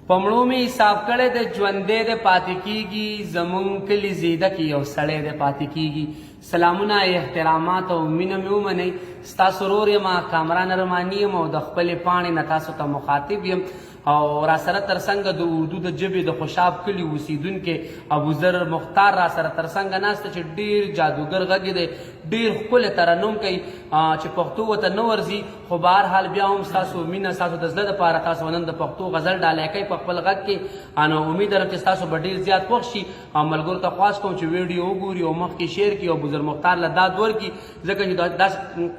پمړو می حساب کړي د ژوندې د پاتې کیږي زمون کلی زیده کی او سړی د پاتې کیږي سلامونه احترامات او مینه مې ومنئ ستاسو ورور یم کامران ارماني یم او د خپلې پاڼې نه تاسو ته مخاطب یم او را سره ترڅنګ د اردو د ژبې د خوشاب کلي اوسیدونکي ابوذر مختار را سره ترڅنګ ناسته چې ډیر جادوګر غږ دی ډیر ښکلی ترنم کوي چې پښتو ورته نه ورځي خو بهرحال بیا هم ستاسو مینه ستاسو د زړه دپاره تاسو نن د پښتو غزل ډالۍ کوي په خپل غږ کې نو امید لرم چې ستاسو به ډیر زیات خوښ شي او ملګرو ته خواست کوم چې ویډیو وګوري او مخکې شیر کړي او ابوذر مختار له داد ورکړي ځکه چې دا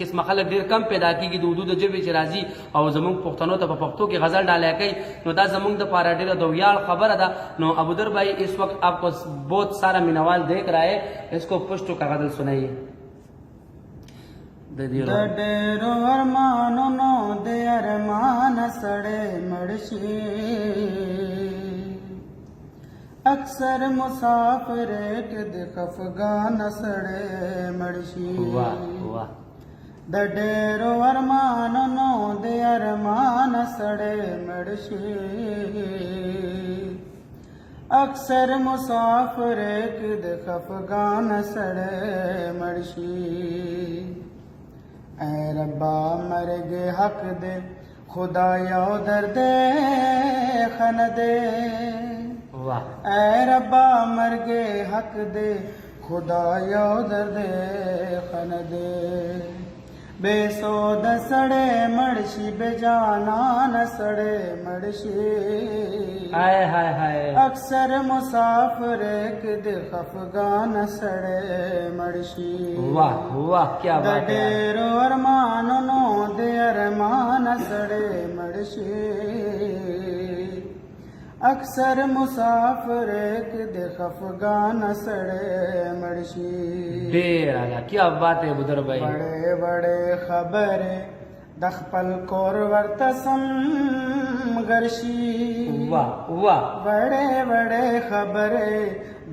قسمه خلک ډیر کم پیدا کېږي د اردو د ژبې چې راځي او زموږ پښتنو ته په پښتو کې غزل ډالۍ کوي نو دا زموږ دپاره ډېره د ویاړ خبره ده نو ابوذر بھائی اس وقت آپ کو بہت سارا مینوال دیکھ رہا ہے اس کو پشتو کا غزل سنائیے د ډېرو ارمانونو د ارمان سړی مړ شي اکثر مسافر کې د خفګان سړی مړ شي د ډېرو ارمانونو د ارمان سړی مړ شي اکثر مسافر کې د خفګان سړی مړ شي اے ربا مرگ حق دے خدا یو درد خن دے اے ربا مرگ حق دے خدا یو درد خن دے بے سود سڑے مڑشی بے جانان سڑے مڑشی اکثر مسافر کد خفگان سڑے مڑشی کیا ڈیرو ارمانونو دے ارمان سڑے مڑشی اکثر مسافر کد خفگان سڑے مڑشی کیا بات ہے ابوذر بھائی بڑے بڑے خبر دخپل کور ورتسم گرشی بڑے بڑے خبر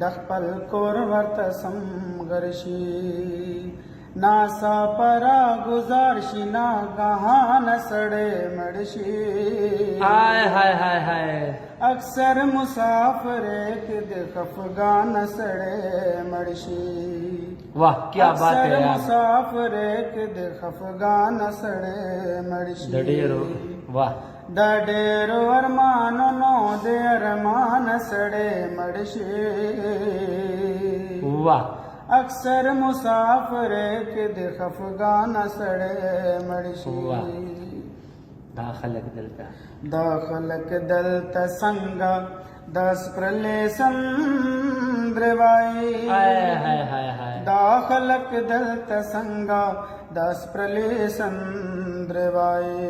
دخپل کور ورتسم گرشی ناسا پرا گزارشی نا گہان سڑے مڑشی اکثر مسافر کد خفگان سڑے مڑشی واہ کیا بات ہے مسافر کد خفگان سڑے مڑشی واہ د ډېرو ارمانونو د ارمان سڑے مڑشی واہ اکثر مسافر کد خفگان سڑے مڑشی دا خلق دلتا سنگا دس پرلے سندروائی دا خلق دلتا سنگا دس پرلے سندروائی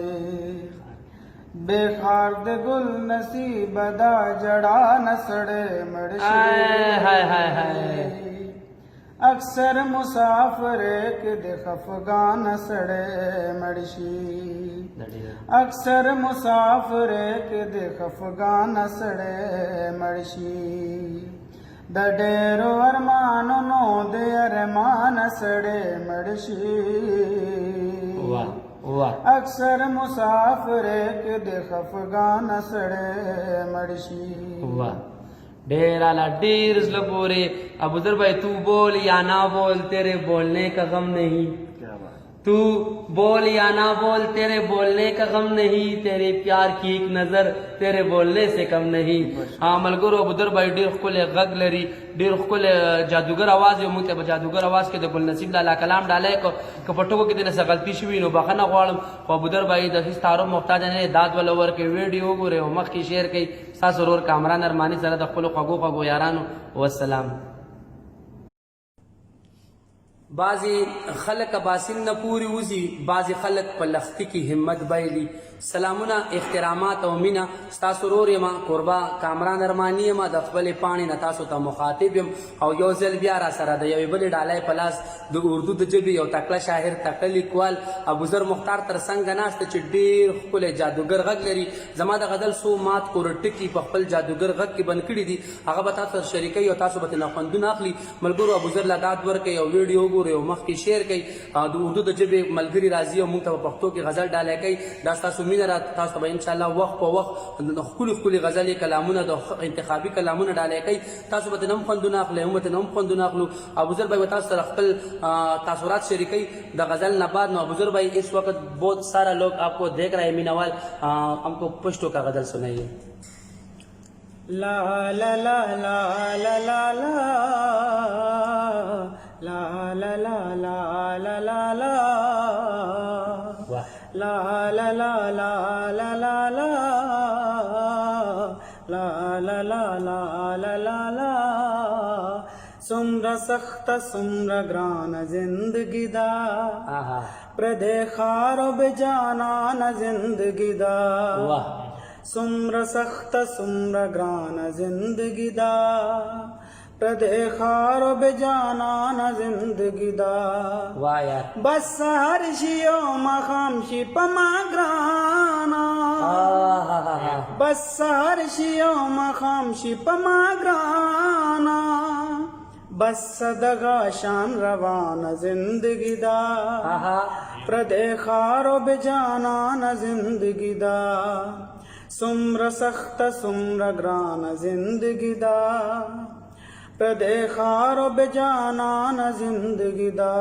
بے خارد گل نصیب دا جڑا نسڑے مڑشی اکثر مسافر کد خفگان سڑے مڑشی اکثر مسافر کد خفگان سڑے مڑشی د ډېرو ارمانونو د ارمان سڑے مڑشی اکثر مسافر کد خفگان سڑے مڑشی ډیر اعلی ډیر زړه پورې ابوذر بھائی تو بول یا نہ بول تیرے بولنے کا غم نہیں تو بول یا نہ بول تیرے بولنے کا غم نہیں تیرے پیار کی ایک نظر تیرے بولنے سے کم نہیں ملګرو ابوذر بھائی ډیر ښکلی غږ لري ډیر ښکلی جادوګر اواز یو موږ ته په جادوګر اواز کې د ګل نصیب لالا کلام ډالۍ کو که په ټکو کې دې نه څه غلطي شوي نو بخښنه غواړم خو ابوذر بھائی د هېڅ تعارف محتاج نه دی داد وله ورکړئ ویډیو وګورئ او مخکې شیر کوئ ستاسو ورور کامران ارماني سره د خپلو خوږو یارانو والسلام بعضی خلق باسن نه پوری وزي بعضی خلق په لختی کې همت بایلی سلامونه احترامات او مینا ستاسو ورور یم قربا کامران ارماني یم د خپلې پاڼې نه تاسو ته مخاطب یم او یو ځل بیا را سره د یوې بلې ډالۍ په لاس د اردو د ژبې یو تکړه شاعر تکړه لیکوال ابوذر مختار ترڅنګ ناسته چې ډېر ښکلی جادوګر غږ لري زما د غزل څو مات کور ټکي په خپل جادوګر غږ کې بند کړي دي هغه به تاسو سره شریکوي او تاسو به ترې نه خوندونه اخلي ملګرو ابوذر له داد ورکوي او ویډیو ګوري او مخکې شعر کوي د اردو د ژبې ملګري راځي او موږ ته په پښتو کې غزل ډالۍ کوي دا ستاسو مینه را تاسو به انشاءالله وخت په وخت ښکلي غزلې کلامونه د انتخابي کلامونه ډالۍ کوي تاسو به ترې هم خوندونه اخلئ موږ به ترې هم خوندونه اخلو ابوذر بھائی تاسو سره خپل تاثرات شریکي د غزل نه بعد نو ابوذر بھائی اس وقت بہت سارا لوگ آپ کو دیکھ رہے ہیں مینوال ہم کو پشتو کا غزل سنائیے لا لا لا لا لا لا لا لا لا لا لا لا لا لا واہ لا لا لا لا لا لا لا لا لا لا لا لا لا لا سمر سخت سمر گران زندگی دا پردے خارو بجانان زندگی دا واہ سمر سخت سمر گران زندگی دا پردے خارو بجانان زندگی دا واہ یار بس ہر شیو مخام شی پما گرانا بس ہر شیو مخام شی پما گرانا بس صدقہ شان روان زندگی دا پردے خارو بجانان زندگی دا سمر سخت سمر گران زندگی دا پردے خارو بجانان زندگی دا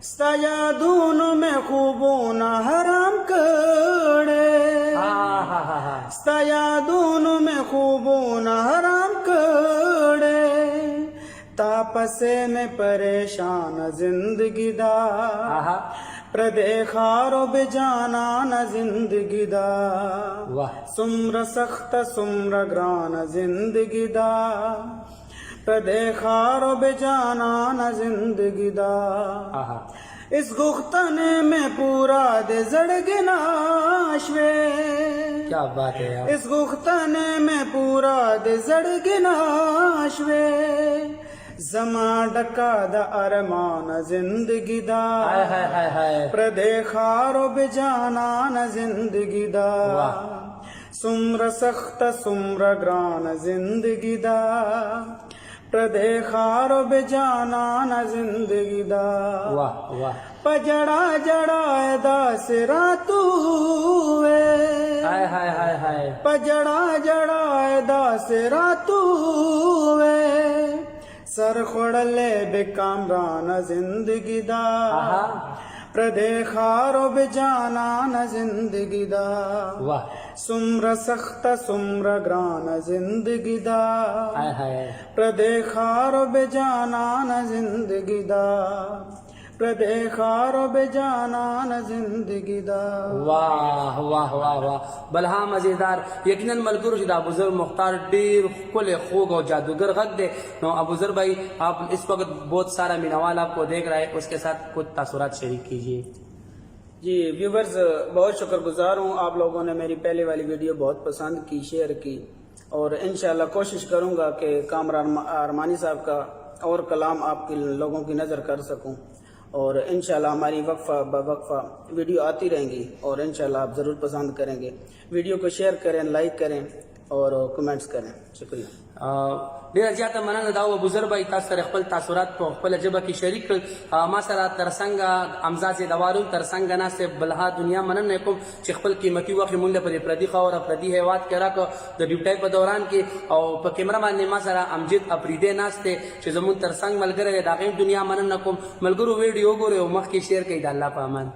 ستا یادونو میں خوبونا حرام کڑے ستا یادونو میں خوبونا حرام کڑے تاپسے میں پریشان زندگی دا پردے خارو بجانان زندگی دا سمر سخت سمر گران زندگی دا پردے خارو بجانان زندگی دا اس گختنے میں پورا دے زڑگنا شوے کیا بات ہے یار اس گختنے میں پورا دے زڑگنا شوے زما ڈکا دا ارمان زندگی دا پردے خارو بجانان زندگی دا سمر سخت سمر گران زندگی دا پردے خارو بجانان زندگی دا پجڑا جڑا دا سراتو پجڑا جڑا دا سراتو سر خوڑلے بے کامران زندگی دا پردے خارو بجانان زندگی دا سمر سخت سمر گران زندگی دا پردے خارو بجانان زندگی دا پردے خارو بجانان زندگی دا واہ واہ واہ واہ بلها مزیدار یقیناً ملګرو چې د ابوذر مختار ډیر ښکلی خوږ او جادوگر غږ دی نو ابوذر بھائی آپ اس وقت بہت سارا مینوال آپ کو دیکھ رہا ہے اس کے ساتھ کچھ تاثرات شریک کیجیے جی ویورز بہت شکر گزار ہوں آپ لوگوں نے میری پہلے والی ویڈیو بہت پسند کی شیئر کی اور انشاءاللہ کوشش کروں گا کہ کامران ارمانی صاحب کا اور کلام آپ کے لوگوں کی نظر کر سکوں اور انشاءاللہ ہماری وقفہ بوقفہ ویڈیو آتی رہیں گی اور انشاءاللہ آپ ضرور پسند کریں گے ویڈیو کو شیئر کریں لائک کریں اور کمنٹس کریں شکریہ ډیره زیاته مننه دا ابوذر بھائی تاسو سره خپل تاثرات په خپل ژبه کې شریک کړل ما سره ترڅنګ امزاز دوارون ترڅنګ ناست بلها دنیا مننه کوم چې خپل قیمتي وخت مونږ په پردي خاور پردي هیواد کې راکو د ډیوټي په دوران کې او په کیمرا باندې ما سره امجد افریدی ناشته چې زمون ترڅنګ ملګری دا غي دنیا مننه کوم ملګرو ویډیو ګورئ او مخ کې شیر کړئ د الله په امان